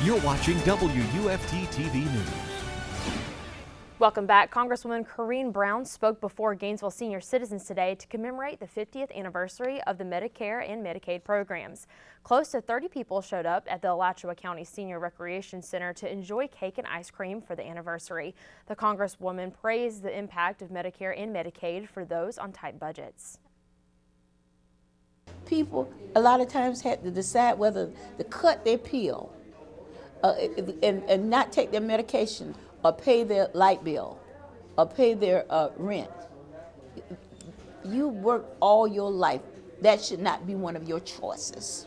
You're watching WUFT TV News. Welcome back. Congresswoman Corrine Brown spoke before Gainesville senior citizens today to commemorate the 50th anniversary of the Medicare and Medicaid programs. Close to 30 people showed up at the Alachua County Senior Recreation Center to enjoy cake and ice cream for the anniversary. The Congresswoman praised the impact of Medicare and Medicaid for those on tight budgets. People a lot of times had to decide whether to cut their pill and not take their medication, or pay their light bill, or pay their rent. You work all your life. That should not be one of your choices.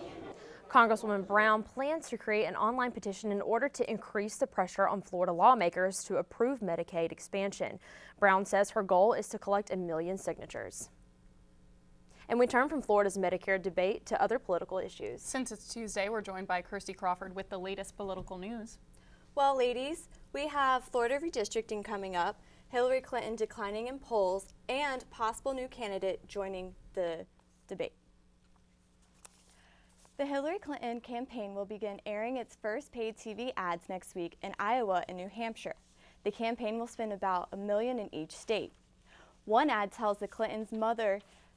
Congresswoman Brown plans to create an online petition in order to increase the pressure on Florida lawmakers to approve Medicaid expansion. Brown says her goal is to collect 1 million signatures. And we turn from Florida's Medicare debate to other political issues. Since it's Tuesday, we're joined by Kirsty Crawford with the latest political news. Well, ladies, we have Florida redistricting coming up, Hillary Clinton declining in polls, and possible new candidate joining the debate. The Hillary Clinton campaign will begin airing its first paid TV ads next week in Iowa and New Hampshire. The campaign will spend about $1 million in each state. One ad tells the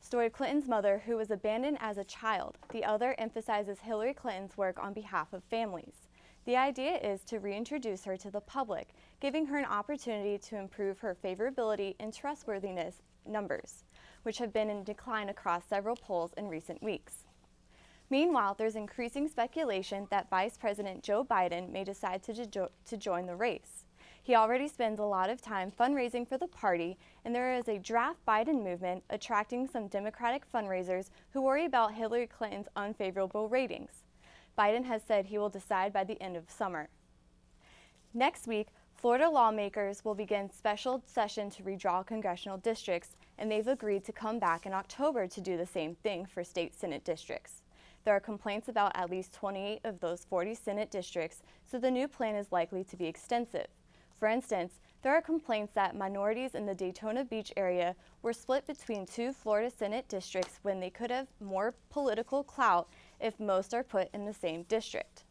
story of Clinton's mother, who was abandoned as a child. The other emphasizes Hillary Clinton's work on behalf of families. The idea is to reintroduce her to the public, giving her an opportunity to improve her favorability and trustworthiness numbers, which have been in decline across several polls in recent weeks. Meanwhile, there's increasing speculation that Vice President Joe Biden may decide to join the race. He already spends a lot of time fundraising for the party, and there is a draft Biden movement attracting some Democratic fundraisers who worry about Hillary Clinton's unfavorable ratings. Biden has said he will decide by the end of summer. Next week, Florida lawmakers will begin special session to redraw congressional districts, and they've agreed to come back in October to do the same thing for state Senate districts. There are complaints about at least 28 of those 40 Senate districts, so the new plan is likely to be extensive. For instance, there are complaints that minorities in the Daytona Beach area were split between 2 Florida Senate districts when they could have more political clout if most are put in the same district.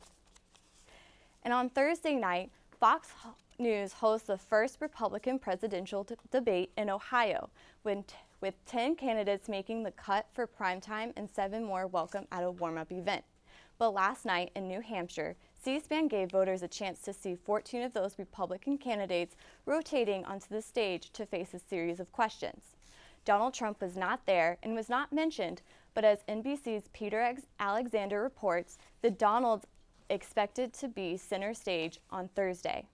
And on Thursday night, Fox News hosts the first Republican presidential debate in Ohio, with 10 candidates making the cut for primetime and 7 more welcome at a warm-up event. But last night in New Hampshire, C-SPAN gave voters a chance to see 14 of those Republican candidates rotating onto the stage to face a series of questions. Donald Trump was not there and was not mentioned, but as NBC's Peter Alexander reports, the Donald's expected to be center stage on Thursday.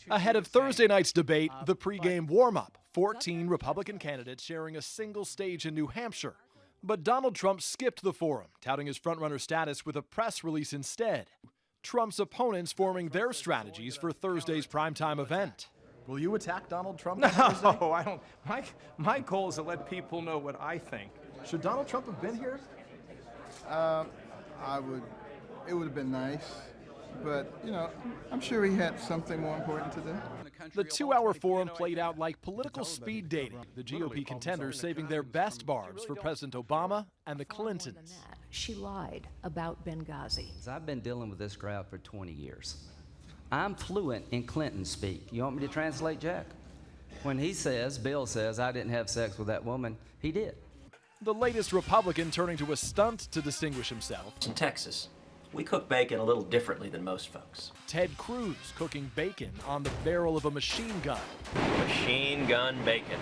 Ahead of Thursday night's debate, the pregame warm-up, 14 Republican candidates sharing a single stage in New Hampshire. But Donald Trump skipped the forum, touting his frontrunner status with a press release instead. Trump's opponents forming their strategies for Thursday's primetime event. Will you attack Donald Trump? No, I don't. My goal is to let people know what I think. Should Donald Trump have been here? It would have been nice, but I'm sure he had something more important to do. The 2-hour forum played out like political speed dating, the GOP contenders saving their best barbs for President Obama and the Clintons. She lied about Benghazi. I've been dealing with this crowd for 20 years. I'm fluent in Clinton speak. You want me to translate, Jack? When Bill says, I didn't have sex with that woman, he did. The latest Republican turning to a stunt to distinguish himself. In Texas, we cook bacon a little differently than most folks. Ted Cruz cooking bacon on the barrel of a machine gun. Machine gun bacon.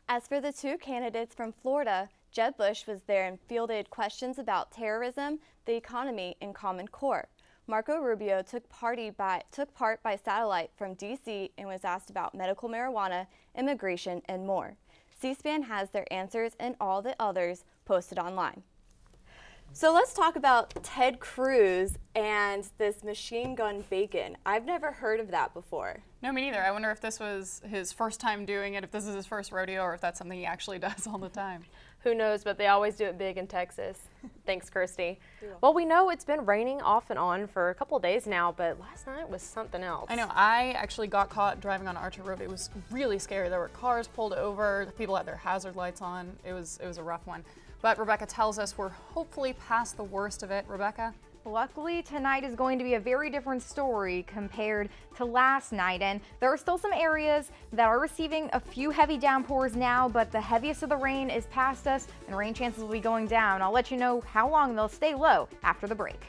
As for the 2 candidates from Florida, Jeb Bush was there and fielded questions about terrorism, the economy, and Common Core. Marco Rubio took part by satellite from D.C. and was asked about medical marijuana, immigration, and more. C-SPAN has their answers and all the others posted online. So let's talk about Ted Cruz and this machine gun bacon. I've never heard of that before. No, me neither. I wonder if this was his first time doing it, if this is his first rodeo, or if that's something he actually does all the time. Who knows, but they always do it big in Texas. Thanks, Kirsty. Well, we know it's been raining off and on for a couple of days now, but last night was something else. I know. I actually got caught driving on Archer Road. It was really scary. There were cars pulled over. People had their hazard lights on. It was a rough one. But Rebecca tells us we're hopefully past the worst of it. Rebecca? Luckily, tonight is going to be a very different story compared to last night, and there are still some areas that are receiving a few heavy downpours now, but the heaviest of the rain is past us and rain chances will be going down. I'll let you know how long they'll stay low after the break.